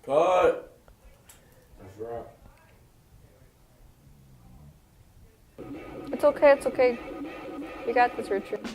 Cut. That's right. It's okay, it's okay. You got this, Richard.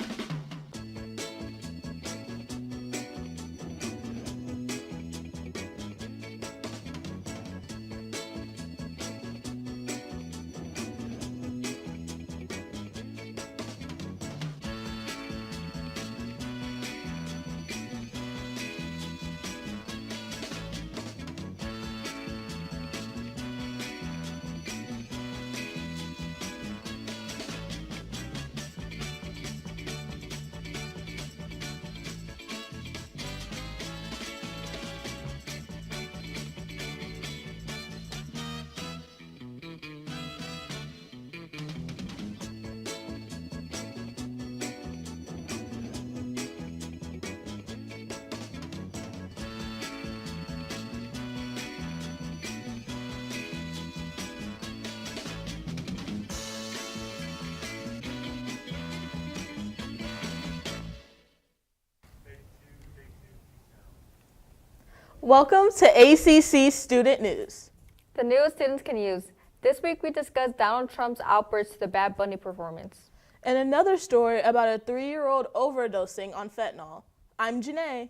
Welcome to ACC Student News. The news students can use. This week we discussed Donald Trump's outburst to the Bad Bunny performance. And another story about a 3-year-old overdosing on fentanyl. I'm Janae.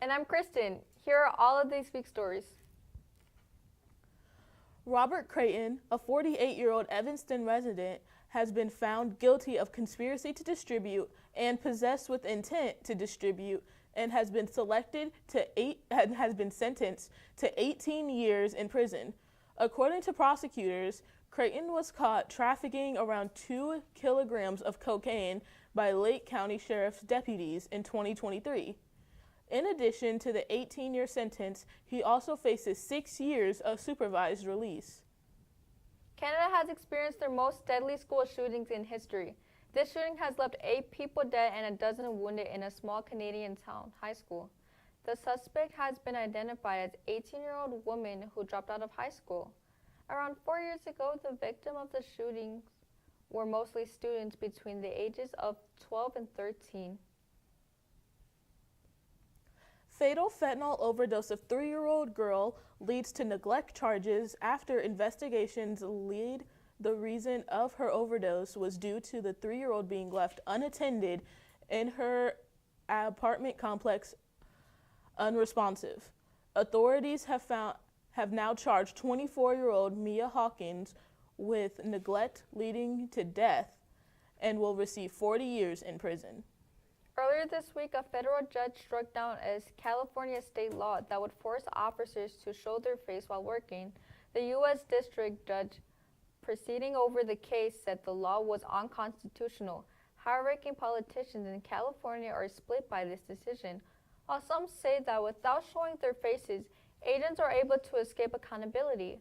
And I'm Kristen. Here are all of these week's stories. Robert Creighton, a 48-year-old Evanston resident, has been found guilty of conspiracy to distribute and possess with intent to distribute and has been sentenced to 18 years in prison. According to prosecutors, Creighton was caught trafficking around 2 kilograms of cocaine by Lake County Sheriff's deputies in 2023. In addition to the 18-year sentence, he also faces 6 years of supervised release. Canada has experienced their most deadly school shootings in history. This shooting has left 8 people dead and a dozen wounded in a small Canadian town, high school. The suspect has been identified as 18-year-old woman who dropped out of high school. Around 4 years ago, the victim of the shootings were mostly students between the ages of 12 and 13. Fatal fentanyl overdose of 3-year-old girl leads to neglect charges after investigations lead the reason of her overdose was due to the 3-year-old being left unattended in her apartment complex unresponsive. Authorities have now charged 24-year-old Mia Hawkins with neglect leading to death and will receive 40 years in prison. Earlier this week, a federal judge struck down a California state law that would force officers to show their face while working. The U.S. District Judge proceeding over the case said the law was unconstitutional. High-ranking politicians in California are split by this decision, while some say that without showing their faces, agents are able to escape accountability,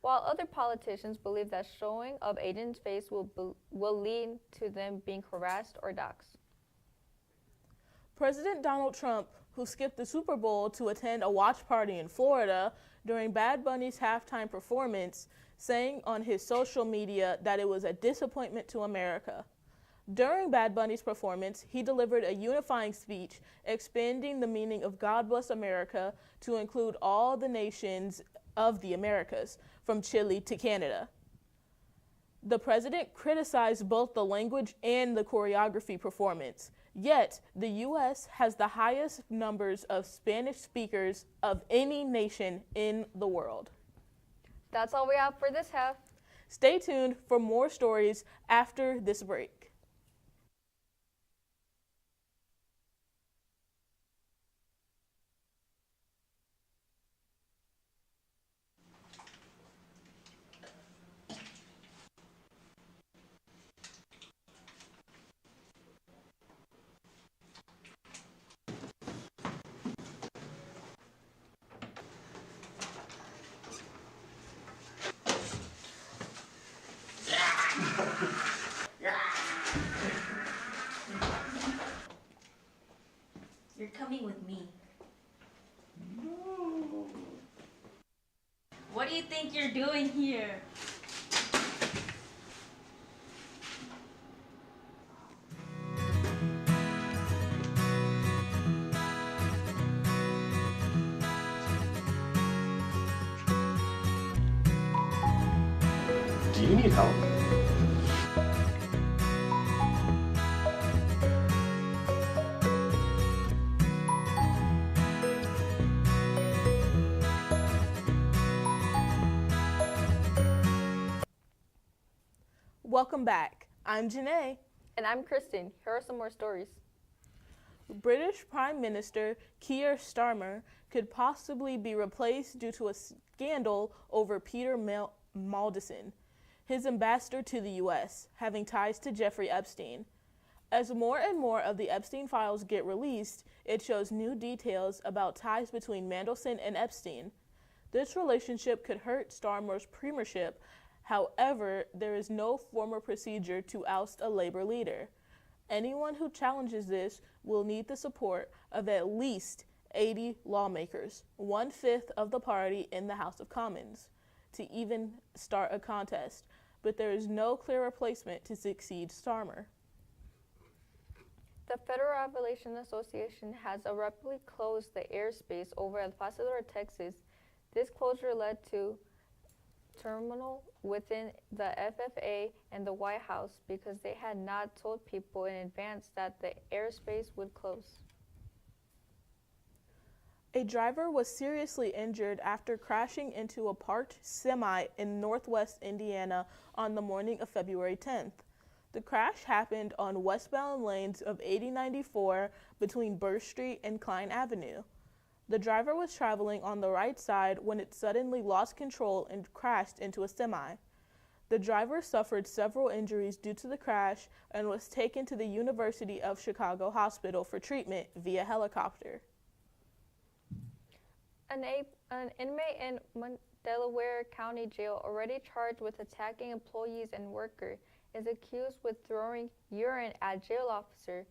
while other politicians believe that showing of agents' face will lead to them being harassed or doxxed. President Donald Trump, who skipped the Super Bowl to attend a watch party in Florida during Bad Bunny's halftime performance, saying on his social media that it was a disappointment to America. During Bad Bunny's performance, he delivered a unifying speech expanding the meaning of God Bless America to include all the nations of the Americas, from Chile to Canada. The president criticized both the language and the choreography performance. Yet, the U.S. has the highest numbers of Spanish speakers of any nation in the world. That's all we have for this half. Stay tuned for more stories after this break. You're coming with me. No. What do you think you're doing here? you need help? Welcome back. I'm Janae. And I'm Kristen. Here are some more stories. British Prime Minister Keir Starmer could possibly be replaced due to a scandal over Peter Maldacen, his ambassador to the U.S., having ties to Jeffrey Epstein. As more and more of the Epstein files get released, it shows new details about ties between Maldacen and Epstein. This relationship could hurt Starmer's premiership. However, there is no formal procedure to oust a Labour leader. Anyone who challenges this will need the support of at least 80 lawmakers, 1/5 of the party in the House of Commons, to even start a contest. But there is no clear replacement to succeed Starmer. The Federal Aviation Association has abruptly closed the airspace over El Paso, Texas. This closure led to turmoil within the FAA and the White House because they had not told people in advance that the airspace would close. A driver was seriously injured after crashing into a parked semi in northwest Indiana on the morning of February 10th. The crash happened on westbound lanes of 8094 between Burr Street and Klein Avenue. The driver was traveling on the right side when it suddenly lost control and crashed into a semi. The driver suffered several injuries due to the crash and was taken to the University of Chicago Hospital for treatment via helicopter. An inmate in Delaware County Jail, already charged with attacking employees and workers, is accused with throwing urine at jail officer.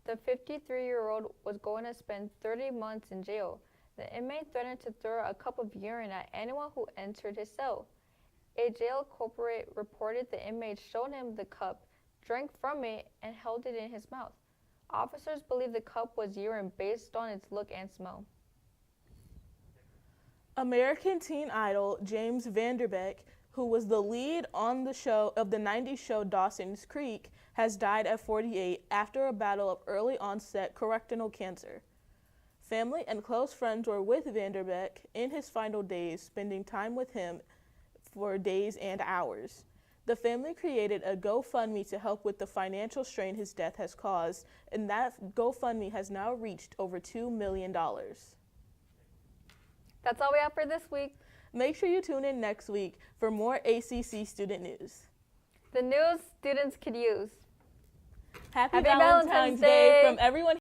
The 53-year-old was going to spend 30 months in jail. The inmate threatened to throw a cup of urine at anyone who entered his cell. A jail corporate reported the inmate showed him the cup, drank from it, and held it in his mouth. Officers believe the cup was urine based on its look and smell. American Teen Idol James Vanderbeek, who was the lead on the show of the 90s show Dawson's Creek, has died at 48 after a battle of early onset colorectal cancer. Family and close friends were with Vanderbeek in his final days, spending time with him for days and hours. The family created a GoFundMe to help with the financial strain his death has caused, and that GoFundMe has now reached over $2 million. That's all we have for this week. Make sure you tune in next week for more ACC student news. The news students could use. Happy Valentine's Day from everyone